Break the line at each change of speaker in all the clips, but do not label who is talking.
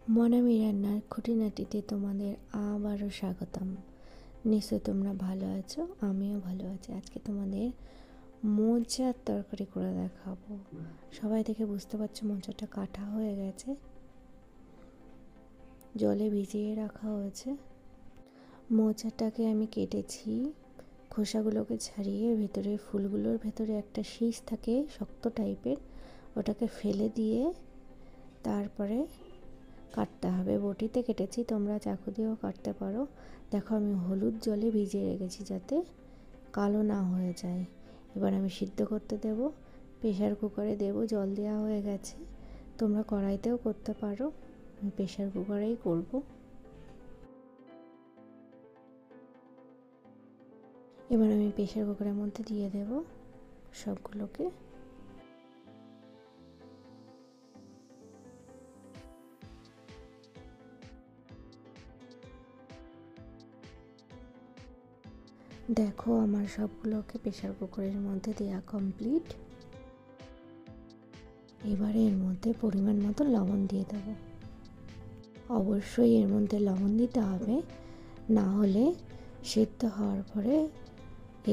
মনামি রান্নার খুঁটিনাটিতে তোমাদের আবারও স্বাগতম। নিশ্চয় তোমরা ভালো আছো, আমিও ভালো আছি। আজকে তোমাদের মোচার তরকারি করে দেখাবো। সবাই দেখে বুঝতে পারছো মোচাটা কাটা হয়ে গেছে, জলে ভিজিয়ে রাখা হয়েছে। মোচাটাকে আমি কেটেছি, খোসাগুলোকে ছাড়িয়ে ভেতরে ফুলগুলোর ভেতরে একটা শীষ থাকে শক্ত টাইপের, ওটাকে ফেলে দিয়ে তারপরে কাটতে হবে। বটিতে কেটেছি, তোমরা চাকু দিয়েও কাটতে পারো। দেখো আমি হলুদ জলে ভিজিয়ে রেখেছি যাতে কালো না হয়ে যায়। এবার আমি সিদ্ধ করতে দেব, প্রেশার কুকারে দেব। জল দেওয়া হয়ে গেছে, তোমরা কড়াইতেও করতে পারো, আমি প্রেশার কুকারেই করব। এবার আমি প্রেশার কুকারের মধ্যে দিয়ে দেব সবগুলোকে। দেখো আমার সবগুলোকে প্রেশার কুকারের মধ্যে দেওয়া কমপ্লিট। এবারে এর মধ্যে পরিমাণ মতো লবণ দিয়ে দেব। অবশ্যই এর মধ্যে লবণ দিতে হবে, না হলে সেদ্ধ হওয়ার পরে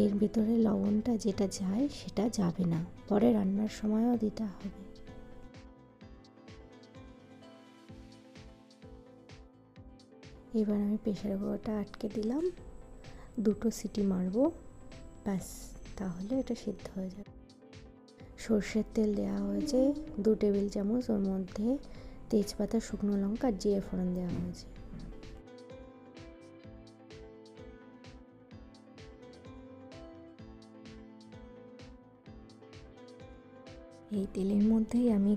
এর ভিতরে লবণটা যেটা যায় সেটা যাবে না, পরে রান্নার সময়ও দিতে হবে। এবার আমি প্রেশার কুকারটা আটকে দিলাম, 2টো সিটি মারবো, ব্যাস, তাহলে এটা সিদ্ধ হয়ে যাবে। সর্ষের তেল দেওয়া হয়েছে 2 টেবিল চামচ, ওর মধ্যে তেজপাতা, শুকনো লঙ্কা আর জিরে ফোড়ন দেওয়া হয়েছে। এই তেলের মধ্যেই আমি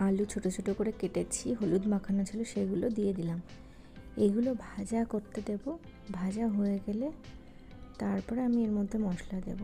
আলু ছোট ছোট করে কেটেছি, হলুদ মাখানো ছিল, সেগুলো দিয়ে দিলাম। এগুলো ভাজা করতে দেব, ভাজা হয়ে গেলে তারপরে আমি এর মধ্যে মশলা দেব।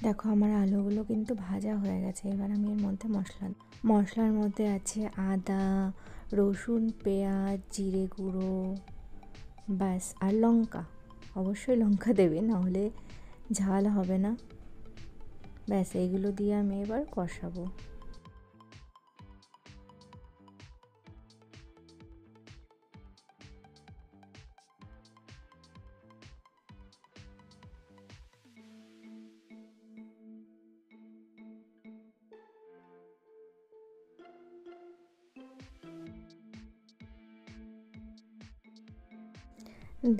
দেখো আমার আলুগুলো কিন্তু ভাজা হয়ে গেছে। এবার আমি এর মধ্যে মশলার মধ্যে আছে আদা, রসুন, পেঁয়াজ, জিরে গুঁড়ো, ব্যাস, আর লঙ্কা। অবশ্যই লঙ্কা দেবে, না হলে ঝাল হবে না। ব্যাস, এইগুলো দিয়ে আমি এবার কষাবো।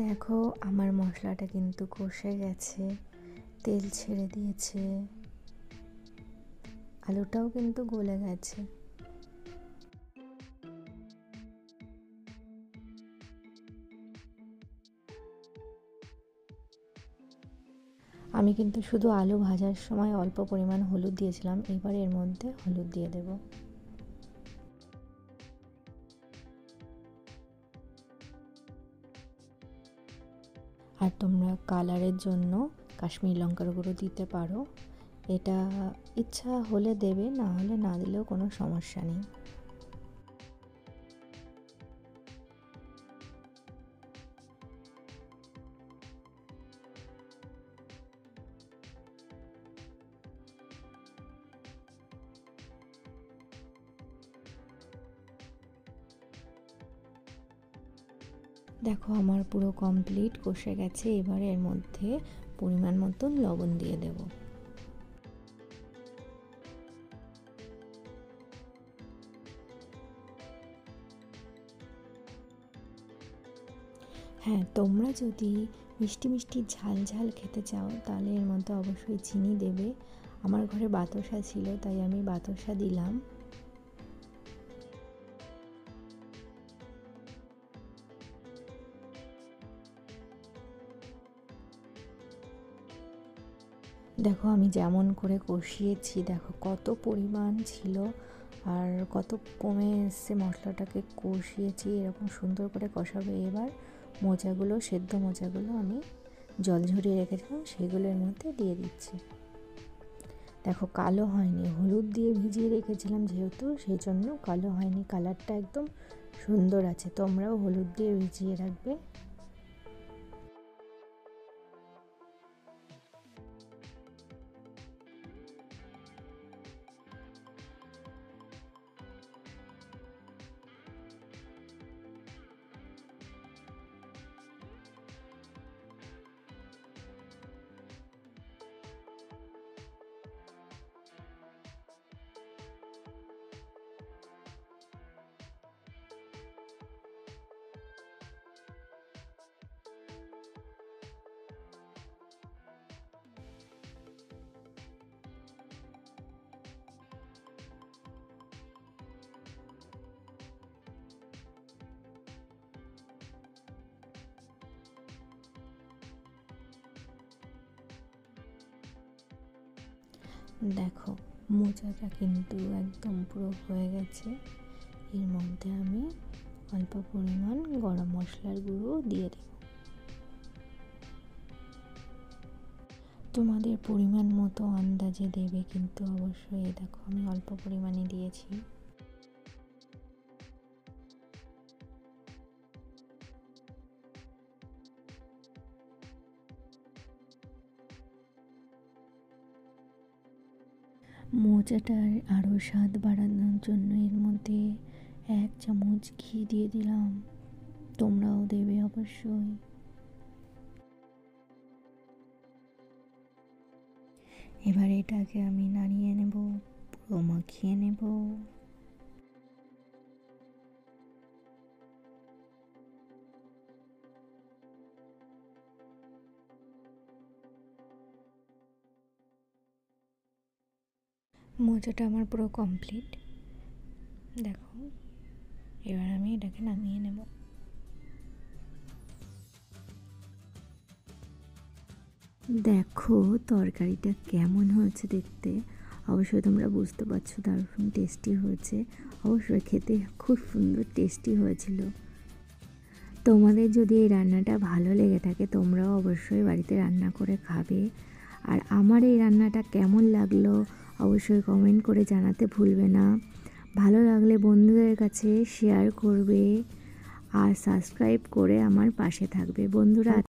দেখো আমার মশলাটা কিন্তু কষে গেছে, তেল ছেড়ে দিয়েছে, আলুটাও কিন্তু গলে গেছে। আমি কিন্তু শুধু আলু ভাজার সময় অল্প পরিমাণ হলুদ দিয়েছিলাম, এবার এর মধ্যে হলুদ দিয়ে দেব। আর তোমরা কালারের জন্য কাশ্মীরি লঙ্কার গুঁড়ো দিতে পারো, এটা ইচ্ছা হলে দেবে, না হলে না দিলেও কোনো সমস্যা নেই। দেখো আমার পুরো কমপ্লিট কষে গেছে। এবারে এর মধ্যে পরিমাণ মতন লবণ দিয়ে দেব। হ্যাঁ, তোমরা যদি মিষ্টি মিষ্টি ঝাল ঝাল খেতে চাও তাহলে এর মধ্যে অবশ্যই চিনি দেবে। আমার ঘরে বাতাসা ছিল তাই আমি বাতাসা দিলাম। দেখো আমি যেমন করে কষিয়েছি, দেখো কত পরিমাণ ছিল আর কত কমে এসছে। মশলাটাকে কষিয়েছি, এরকম সুন্দর করে কষাবে। এবার মোচাগুলো, সেদ্ধ মোচাগুলো আমি জল ঝরিয়ে রেখেছিলাম সেগুলোর মধ্যে দিয়ে দিচ্ছি। দেখো কালো হয়নি, হলুদ দিয়ে ভিজিয়ে রেখেছিলাম যেহেতু, সেই জন্য কালো হয়নি, কালারটা একদম সুন্দর আছে। তোমরাও হলুদ দিয়ে ভিজিয়ে রাখবে। দেখো মোচাটা কিন্তু একদম পুরো হয়ে গেছে। এর মধ্যে আমি অল্প পরিমাণ গরম মশলার গুঁড়ো দিয়ে দেব। তোমাদের পরিমাণ মতো আন্দাজে দেবে কিন্তু অবশ্যই। দেখো আমি অল্প পরিমাণে দিয়েছি। মোচাটার আরও স্বাদ বাড়ানোর জন্য এর মধ্যে 1 চামচ ঘি দিয়ে দিলাম। তোমরাও দেবে অবশ্যই। এবার এটাকে আমি নাড়িয়ে নেব, পুরো মাখিয়ে নেব। মোচাটা আমার পুরো কমপ্লিট। দেখো এবার আমি এটাকে নামিয়ে নেব। দেখো তরকারিটা কেমন হয়েছে দেখতে, অবশ্যই তোমরা বুঝতে পারছো দারুণ টেস্টি হয়েছে। অবশ্যই খেতে খুব সুন্দর টেস্টি হয়েছিল। তোমাদের যদি এই রান্নাটা ভালো লেগে থাকে তোমরাও অবশ্যই বাড়িতে রান্না করে খাবে। আর আমার এই রান্নাটা কেমন লাগলো অবশ্যই কমেন্ট করে জানাতে ভুলবে না। ভালো লাগলে বন্ধুদের কাছে শেয়ার করবে আর সাবস্ক্রাইব করে আমার পাশে থাকবে বন্ধুরা।